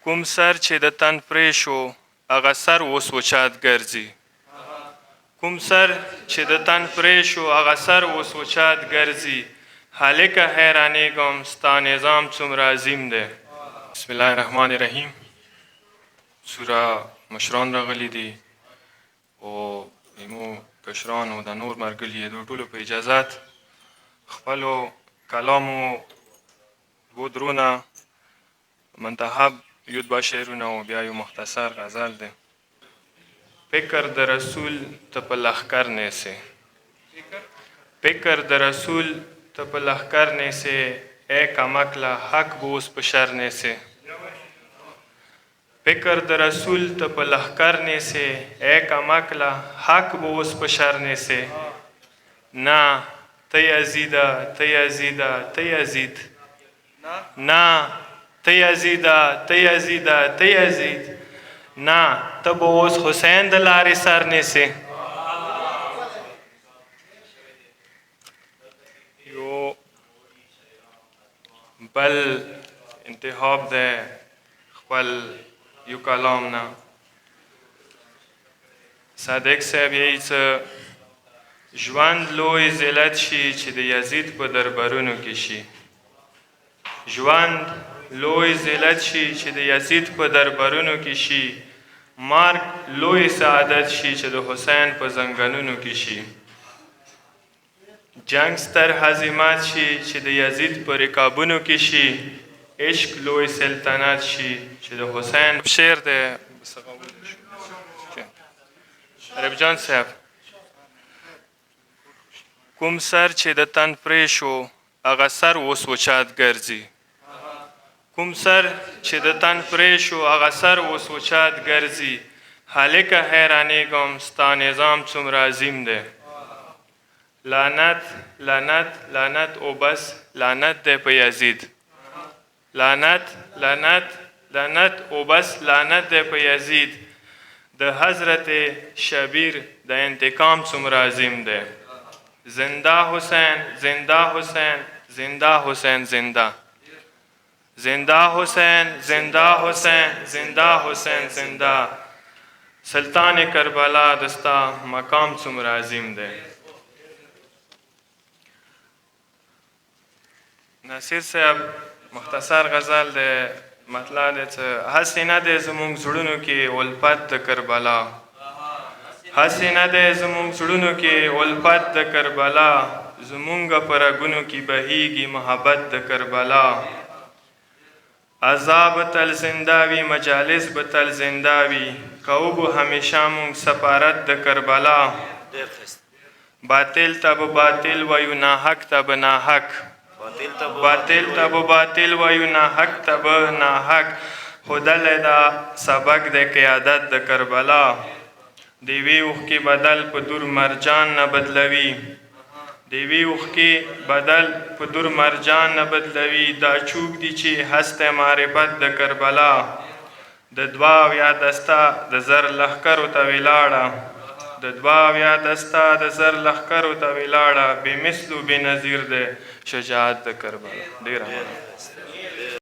کوم سر چې د تن پرې شو هغه سر اوس وچات ګرځي. کوم سر چې د تن پرې شو هغه سر اوس وچات ګرځي. هلکه حیرانېږم ستا نظام څومره عظیم دی. بسم الله الرحمن الرحیم. سوره مشران راغلي دي او زمو کشران او د نور ملګري د ټولو په اجازت خپلو کلامو دوه درونه منتخب یو دوه شعرونه او بیا یو مختصر غزل دی. فکر د رسول ته په لښکر نیسې، فکر د رسول ته په لښکر نیسې، ای کمکله حق به اوس په شر نیسې. فکر د رسول ته په لښکر نیسې، ای کمکله حق به اوس په شر نیسې. نه ته یزیده ته یزیده ته یزید، نه ته یزیده ته یزیده ته یزید، نه ته به اوس حسین د لارې سر نیسې. یو بل انتخاب دی خپل یو کلام نه. صادق صاحب یې څه ژوند لوی ذلت شي چې د یزید په دربارونو کې شي. ژوند لوی ذلت شي چې د یزید په دربارونو کې شي. مرګ لوی سعادت شي چې د حسین په زنګنونو کې شي. جنگ ستر هزیمت شي چې د یزید په رکابونو کې شي. عشق لوی سلطنت شي چې د حسین شعر دی. عرب جان صاحب کوم سر چې د تن پرې شو هغه سر اوس وچات ګرځي. کوم سر چې د تن پرې شو هغه سر اوس وچات ګرځي. هلکه حیرانېږم ستا نظام څومره عظیم دی. لعنت لعنت لعنت او بس لعنت دی په یزید. لعنت لعنت لعنت او بس لعنت دی په یزید. د حضرت شبیر د انتقام څومره عظیم دی. زنده حسین زنده حسین زنده حسین زنده، زنده حسین زنده حسین زنده حسین زنده. سلطان کربلا دستا مقام څومره عظیم دی. ناصر صاحب مختصر غزل دی. مطلع دی څه هسې نه دی زموږ زړونو کې الفت د کربلا، هسې نه دی زموږ زړونو کې الفت د کربلا. زمونږ په رګونو کې بهیږي محبت د کربلا. عذاب تل زنده وي مجالس به تل زنده وي. کوو به همیشه مونږ سفارت د کربلا. باطل ته به باطل وایو ناحق ته به ناحق، باطل ته به باطل وایو ناحق ته به ناحق. ښودلی دا سبق د قیادت د کربلا. د یوې اوښکې بدل په دور مرجان نه بدلوي، د یوې اوښکې بدل په دور مرجان نه بدلوي. دا چوک دی چې هسته معرفت د کربلا. د دوه اویا دسته د زر لښکرو ته ولاړه، د دوه اویا دسته د زر لښکرو ته ولاړه. بې مثلو بې نظیر دی شجاعت د کربلا. ډېره